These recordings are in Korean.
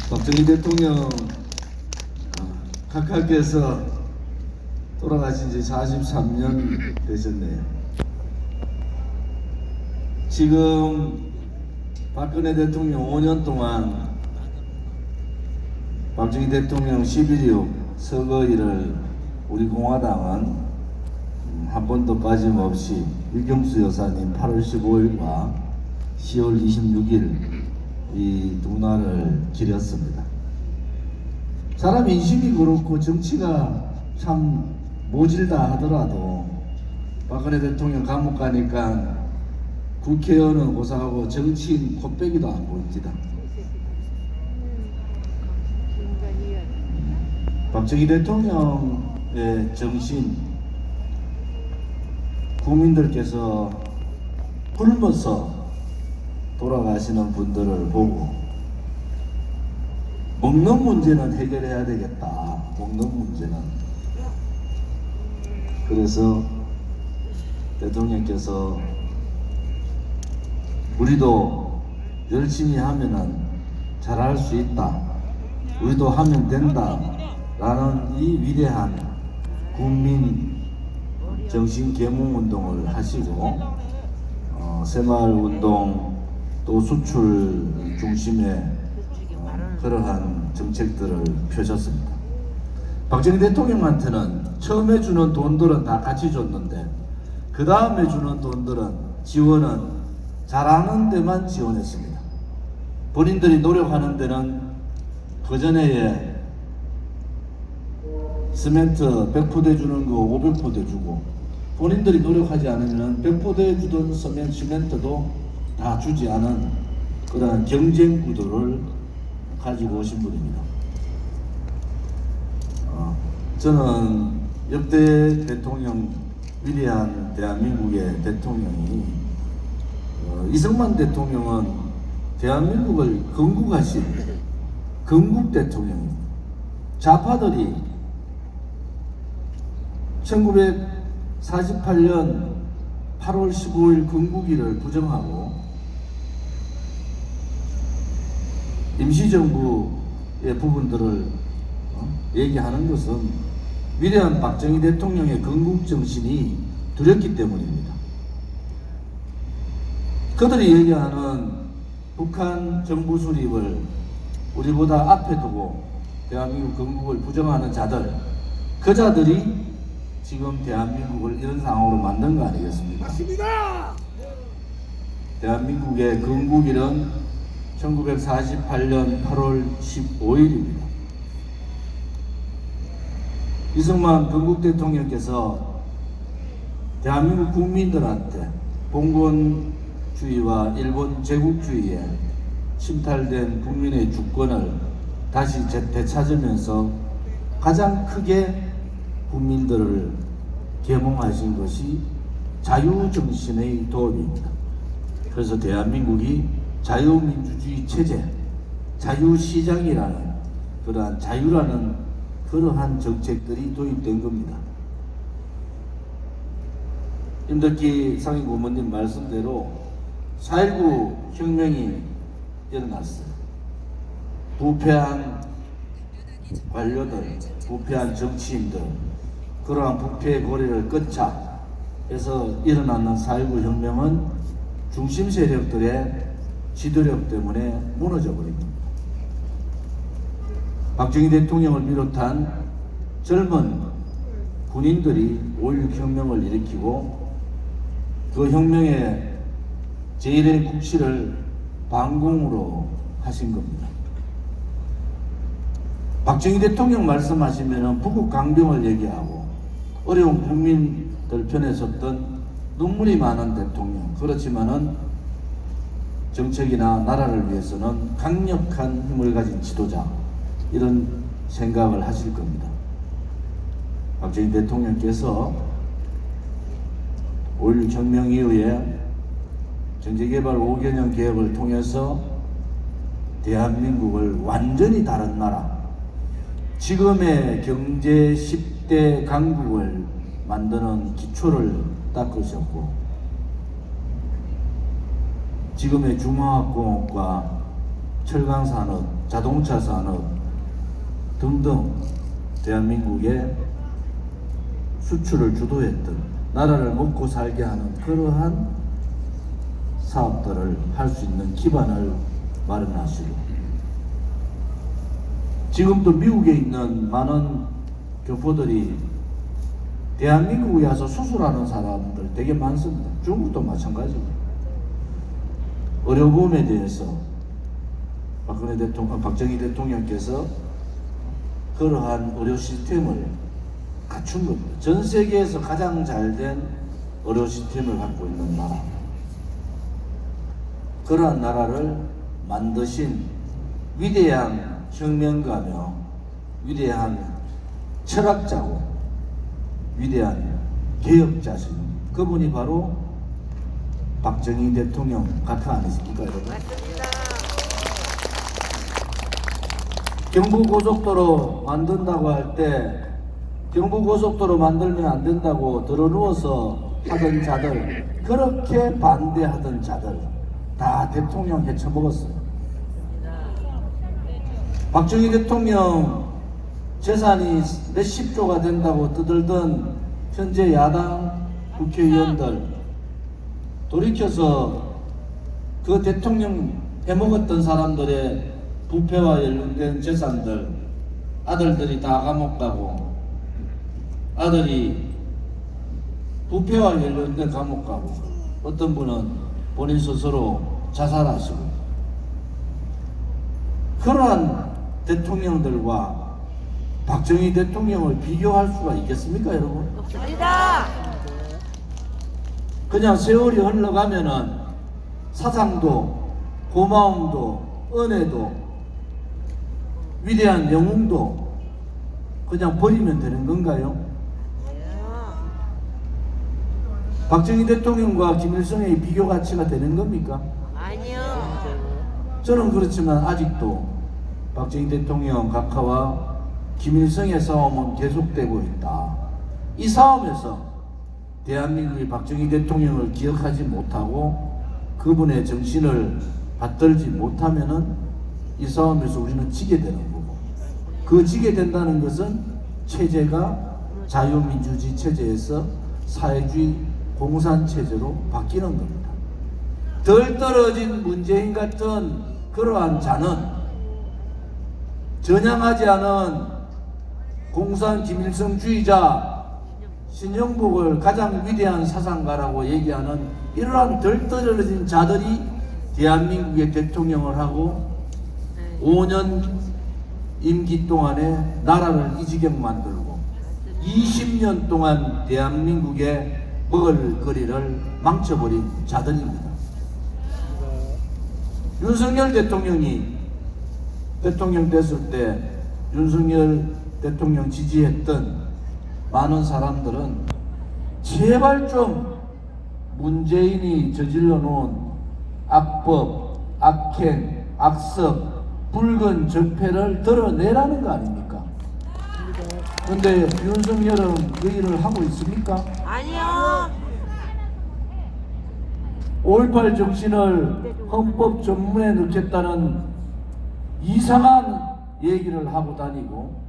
박정희 대통령 각하께서 돌아가신 지 43년 되셨네요. 지금 박근혜 대통령 5년 동안 박정희 대통령 11.26 서거일을 우리 공화당은 한 번도 빠짐없이 유경수 여사님 8월 15일과 10월 26일 이 두 날을 기렸습니다. 사람 인심이 그렇고 정치가 참 모질다 하더라도 박근혜 대통령 감옥 가니까 국회의원은 고사하고 정치인 코빼기도 안 보입니다. 박정희 대통령의 정신 국민들께서 굶어서 돌아가시는 분들을 보고 먹는 문제는 해결해야 되겠다. 먹는 문제는. 그래서 대통령께서 우리도 열심히 하면은 잘할 수 있다. 우리도 하면 된다. 라는 이 위대한 국민 정신 계몽 운동을 하시고 새마을 운동 또 수출 중심의 그러한 정책들을 펴셨습니다. 박정희 대통령한테는 처음에 주는 돈들은 다 같이 줬는데 그 다음에 주는 돈들은 지원은 잘하는 데만 지원했습니다. 본인들이 노력하는 데는 그 전에 시멘트 100포대 주는 거 500포대 주고 본인들이 노력하지 않으면 100포대 주던 시멘트도 다 주지 않은 그러한 경쟁 구도를 가지고 오신 분입니다. 저는 역대 대통령, 위대한 대한민국의 대통령이 이승만 대통령은 대한민국을 건국하신 건국 대통령입니다. 좌파들이 1948년 8월 15일 건국일을 부정하고 임시정부의 부분들을 얘기하는 것은 위대한 박정희 대통령의 건국정신이 두렵기 때문입니다. 그들이 얘기하는 북한 정부 수립을 우리보다 앞에 두고 대한민국 건국을 부정하는 자들, 그 자들이 지금 대한민국을 이런 상황으로 만든 거 아니겠습니까? 맞습니다. 대한민국의 건국일은 1948년 8월 15일입니다. 이승만 건국 대통령께서 대한민국 국민들한테 봉건주의와 일본 제국주의에 침탈된 국민의 주권을 다시 되찾으면서 가장 크게 국민들을 계몽하신 것이 자유정신의 도입입니다. 그래서 대한민국이 자유민주주의 체제, 자유시장이라는 그러한 자유라는 그러한 정책들이 도입된 겁니다. 임덕기 상임고문님 말씀대로 4.19 혁명이 일어났어요. 부패한 관료들, 부패한 정치인들, 그러한 부패의 고리를 끊자 해서 일어나는 4.19 혁명은 중심 세력들의 지도력 때문에 무너져 버립니다. 박정희 대통령을 비롯한 젊은 군인들이 5.16 혁명을 일으키고 그 혁명의 제1의 국시를 반공으로 하신 겁니다. 박정희 대통령 말씀하시면 부국 강병을 얘기하고 어려운 국민들 편에 섰던 눈물이 많은 대통령, 그렇지만은 정책이나 나라를 위해서는 강력한 힘을 가진 지도자, 이런 생각을 하실 겁니다. 박정희 대통령께서 5.16 혁명 이후에 경제개발 5개년 개혁을 통해서 대한민국을 완전히 다른 나라, 지금의 경제 10대 강국을 만드는 기초를 닦으셨고 지금의 중화학공업과 철강 산업, 자동차 산업 등등 대한민국의 수출을 주도했던, 나라를 먹고 살게 하는 그러한 사업들을 할 수 있는 기반을 마련하시고, 지금도 미국에 있는 많은 교포들이 대한민국에 와서 수술하는 사람들 되게 많습니다. 중국도 마찬가지고. 의료보험에 대해서 박정희 대통령께서 그러한 의료 시스템을 갖춘 겁니다. 전 세계에서 가장 잘된 의료 시스템을 갖고 있는 나라. 그러한 나라를 만드신 위대한 혁명가며 위대한 철학자고 위대한 개혁자신, 그분이 바로 박정희 대통령 같아 아니십니까, 여러분? 맞습니다. 경부고속도로 만든다고 할 때 경부고속도로 만들면 안 된다고 들어누워서 하던 자들, 그렇게 반대하던 자들 다 대통령 헤쳐먹었어요. 박정희 대통령 재산이 몇십조가 된다고 떠들던 현재 야당 국회의원들, 돌이켜서 그 대통령 해먹었던 사람들의 부패와 관련된 재산들, 아들들이 다 감옥 가고, 아들이 부패와 관련된 감옥 가고, 어떤 분은 본인 스스로 자살하시고, 그러한 대통령들과 박정희 대통령을 비교할 수가 있겠습니까, 여러분? 없습니다. 그냥 세월이 흘러가면은 사상도, 고마움도, 은혜도, 위대한 영웅도 그냥 버리면 되는 건가요? 박정희 대통령과 김일성의 비교 가치가 되는 겁니까? 아니요. 저는 그렇지만 아직도 박정희 대통령 각하와 김일성의 싸움은 계속되고 있다. 이 싸움에서 대한민국이 박정희 대통령을 기억하지 못하고 그분의 정신을 받들지 못하면은 이 싸움에서 우리는 지게 되는 거고, 그 지게 된다는 것은 체제가 자유민주주의 체제에서 사회주의 공산체제로 바뀌는 겁니다. 덜 떨어진 문재인 같은 그러한 자는 전향하지 않은 공산 김일성주의자 신영복을 가장 위대한 사상가라고 얘기하는 이러한 덜 떨어진 자들이 대한민국의 대통령을 하고 5년 임기 동안에 나라를 이 지경 만들고 20년 동안 대한민국의 먹을거리를 망쳐버린 자들입니다. 윤석열 대통령이 대통령 됐을 때 윤석열 대통령 지지했던 많은 사람들은 제발 좀 문재인이 저질러 놓은 악법, 악행, 악습, 붉은 적폐를 드러내라는 거 아닙니까? 그런데 윤석열은 그 일을 하고 있습니까? 아니요. 5.18 정신을 헌법 전문에 넣겠다는 이상한 얘기를 하고 다니고,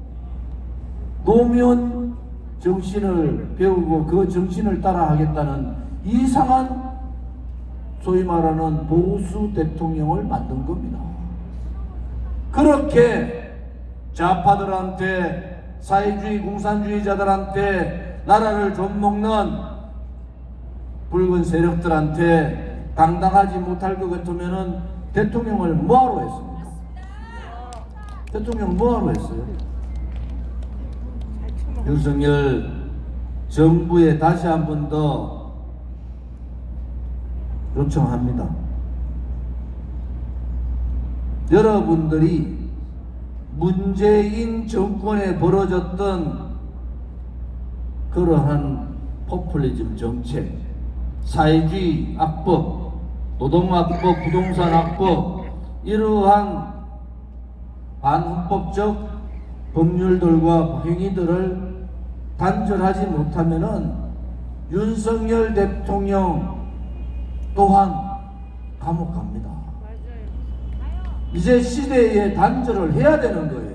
노무현 정신을 배우고 그 정신을 따라 하겠다는 이상한 소위 말하는 보수 대통령을 만든 겁니다. 그렇게 좌파들한테, 사회주의 공산주의자들한테, 나라를 좀먹는 붉은 세력들한테 당당하지 못할 것 같으면은 대통령을 뭐하러 했습니까? 대통령 뭐하러 했어요? 윤석열 정부에 다시 한 번 더 요청합니다. 여러분들이 문재인 정권에 벌어졌던 그러한 포퓰리즘 정책, 사회주의 악법, 노동악법, 부동산 악법, 이러한 반헌법적 법률들과 행위들을 단절하지 못하면은 윤석열 대통령 또한 감옥 갑니다. 이제 시대에 단절을 해야 되는 거예요.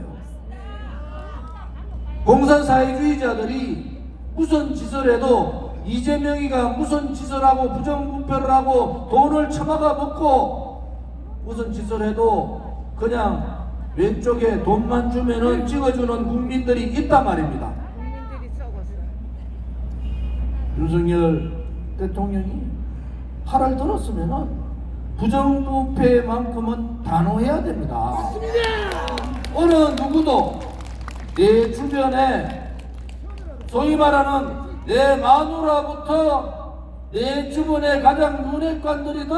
공산사회주의자들이 무슨 짓을 해도 이재명이가 무슨 짓을 하고 부정부패를 하고 돈을 처박아 먹고 무슨 짓을 해도 그냥 왼쪽에 돈만 주면은 찍어주는 국민들이 있단 말입니다. 윤석열 대통령이 팔을 들었으면은 부정부패만큼은 단호해야 됩니다. 어느 누구도 내 주변에 소위 말하는 내 마누라부터 내 주변에 가장 윤핵관들이든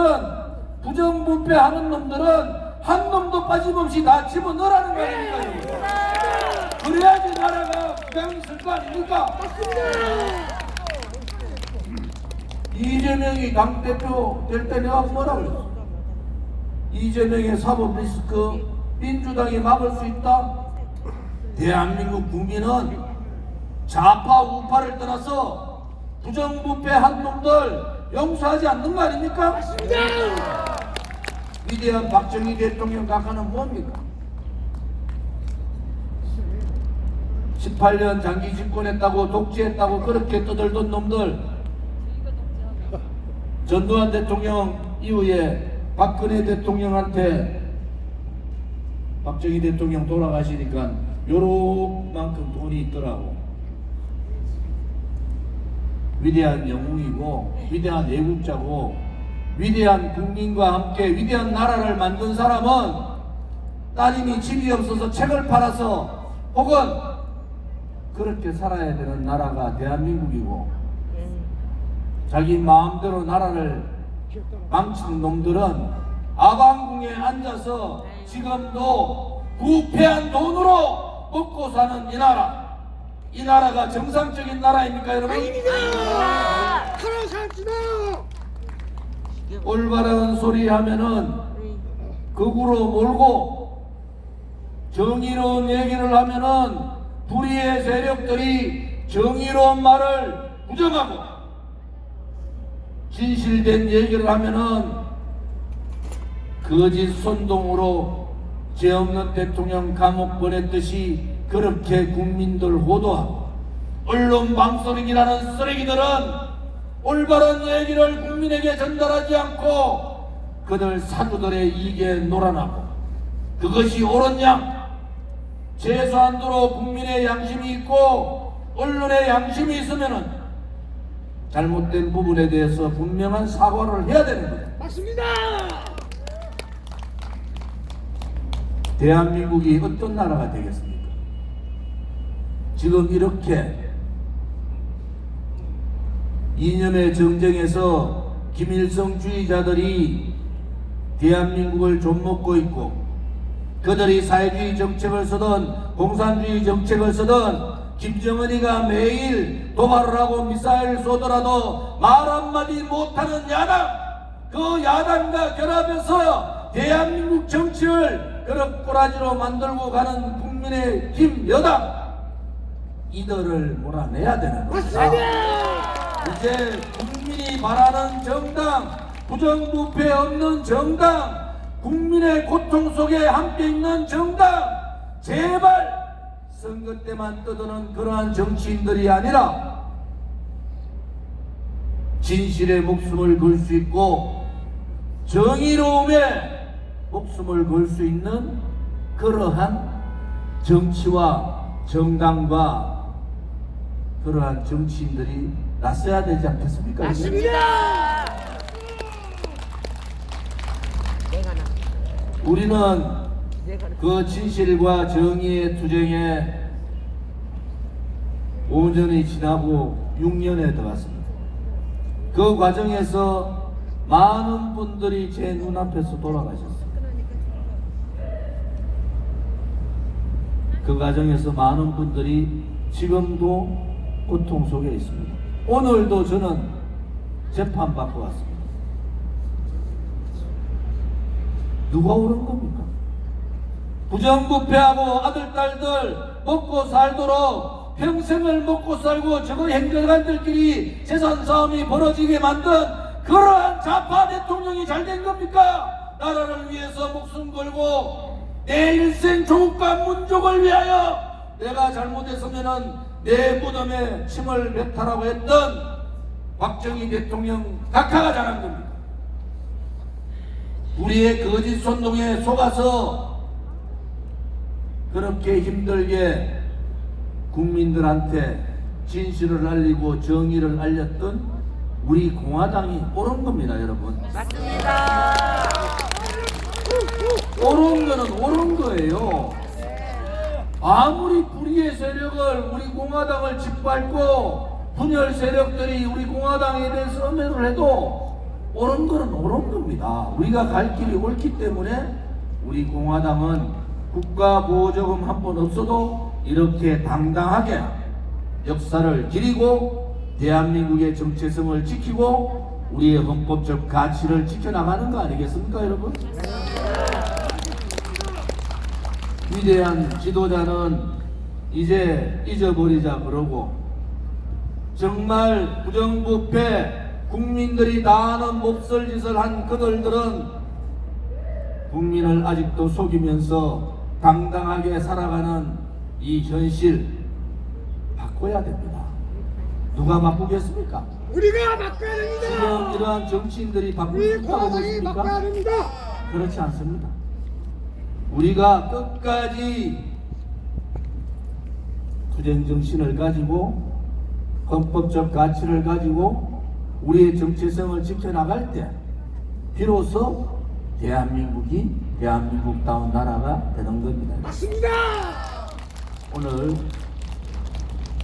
부정부패하는 놈들은 한 놈도 빠짐없이 다 집어넣으라는 거 아닙니까? 여러분? 그래야지 나라가 그냥 있을 거 아닙니까? 이재명이 당대표 될 때 내가 뭐라고 그랬어? 이재명의 사법 리스크 민주당이 막을 수 있다? 대한민국 국민은 좌파 우파를 떠나서 부정부패한 놈들 용서하지 않는 거 아닙니까? 위대한 박정희 대통령 각하는 뭡니까? 18년 장기 집권했다고 독재했다고 그렇게 떠들던 놈들 전두환 대통령 이후에 박근혜 대통령한테 박정희 대통령 돌아가시니까 요만큼 돈이 있더라고. 위대한 영웅이고 위대한 애국자고 위대한 국민과 함께 위대한 나라를 만든 사람은 따님이 집이 없어서 책을 팔아서 혹은 그렇게 살아야 되는 나라가 대한민국이고 자기 마음대로 나라를 망치는 놈들은 아방궁에 앉아서 지금도 부패한 돈으로 먹고 사는 이 나라, 이 나라가 정상적인 나라입니까 여러분? 올바른 소리 하면은 극으로 몰고 정의로운 얘기를 하면은 불의의 세력들이 정의로운 말을 부정하고 진실된 얘기를 하면은 거짓 선동으로 죄 없는 대통령 감옥 보냈듯이 그렇게 국민들 호도하고 언론 방송이라는 쓰레기들은 올바른 얘기를 국민에게 전달하지 않고 그들 사주들의 이익에 놀아나고 그것이 옳은 양 최소한도로 국민의 양심이 있고 언론의 양심이 있으면은 잘못된 부분에 대해서 분명한 사과를 해야 되는 거예요. 맞습니다. 대한민국이 어떤 나라가 되겠습니까? 지금 이렇게 이념의 정쟁에서 김일성주의자들이 대한민국을 좀먹고 있고 그들이 사회주의 정책을 쓰든 공산주의 정책을 쓰든 김정은이가 매일 도발을 하고 미사일을 쏘더라도 말 한마디 못하는 야당 그 야당과 결합해서 대한민국 정치를 그런 꼬라지로 만들고 가는 국민의힘 여당 이들을 몰아내야 되는 겁니다. 이제 국민이 바라는 정당 부정부패 없는 정당 국민의 고통 속에 함께 있는 정당 제발 선거 때만 떠드는 그러한 정치인들이 아니라 진실의 목숨을 걸 수 있고 정의로움에 목숨을 걸 수 있는 그러한 정치와 정당과 그러한 정치인들이 났어야 되지 않겠습니까? 맞습니다. 우리는 그 진실과 정의의 투쟁에 5년이 지나고 6년에 들어갔습니다. 그 과정에서 많은 분들이 제 눈앞에서 돌아가셨습니다. 그 과정에서 많은 분들이 지금도 고통 속에 있습니다. 오늘도 저는 재판받고 왔습니다. 누가 옳은 겁니까? 부정부패하고 아들, 딸들 먹고 살도록 평생을 먹고 살고 저거 행정관들끼리 재산 싸움이 벌어지게 만든 그러한 좌파 대통령이 잘 된 겁니까? 나라를 위해서 목숨 걸고 내 일생 조국과 민족을 위하여 내가 잘못했으면은 내 무덤에 침을 뱉으라고 했던 박정희 대통령 각하가 잘한 겁니다. 우리의 거짓 선동에 속아서 그렇게 힘들게 국민들한테 진실을 알리고 정의를 알렸던 우리 공화당이 옳은 겁니다, 여러분. 맞습니다. 옳은 거는 옳은 거예요. 아무리 불의의 세력을 우리 공화당을 짓밟고 분열 세력들이 우리 공화당에 대해서 엄해를 해도 옳은 거는 옳은 겁니다. 우리가 갈 길이 옳기 때문에 우리 공화당은 국가보조금 한 번 없어도 이렇게 당당하게 역사를 기리고 대한민국의 정체성을 지키고 우리의 헌법적 가치를 지켜나가는 거 아니겠습니까, 여러분? 위대한 지도자는 이제 잊어버리자 그러고 정말 부정부패 국민들이 다 아는 몹쓸 짓을 한 그들은 국민을 아직도 속이면서 당당하게 살아가는 이 현실 바꿔야 됩니다. 누가 바꾸겠습니까? 우리가 바꿔야 됩니다. 지금 이러한 정치인들이 바꿀 수 우리 있다고 공화당이 바꿔야 보십니까? 됩니다. 그렇지 않습니다. 우리가 끝까지 투쟁 정신을 가지고 헌법적 가치를 가지고 우리의 정체성을 지켜나갈 때 비로소 대한민국이 대한민국다운 나라가 되는 겁니다. 맞습니다. 오늘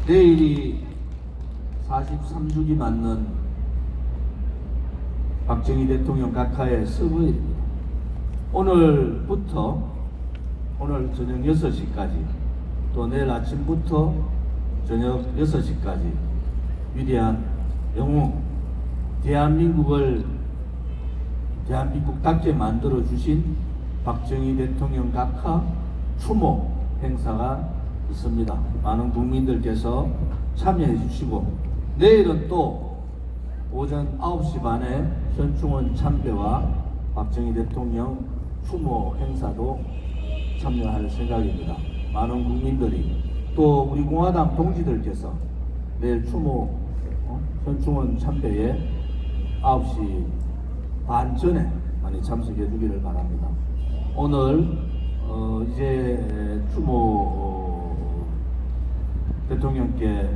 내일이 43주기 맞는 박정희 대통령 각하의 서거일입니다. 오늘부터 오늘 저녁 6시까지 또 내일 아침부터 저녁 6시까지 위대한 영웅 대한민국을 대한민국답게 만들어 주신 박정희 대통령 각하 추모 행사가 있습니다. 많은 국민들께서 참여해 주시고 내일은 또 오전 9시 반에 현충원 참배와 박정희 대통령 추모 행사도 참여할 생각입니다. 많은 국민들이 또 우리 공화당 동지들께서 내일 추모 현충원 참배에 9시 반 전에 많이 참석해 주기를 바랍니다. 오늘 이제 추모 대통령께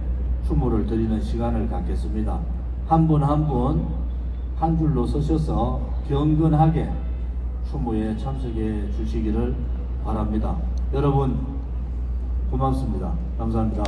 추모를 드리는 시간을 갖겠습니다. 한 분 한 분 한 줄로 서셔서 경건하게 추모에 참석해 주시기를 바랍니다. 여러분 고맙습니다. 감사합니다.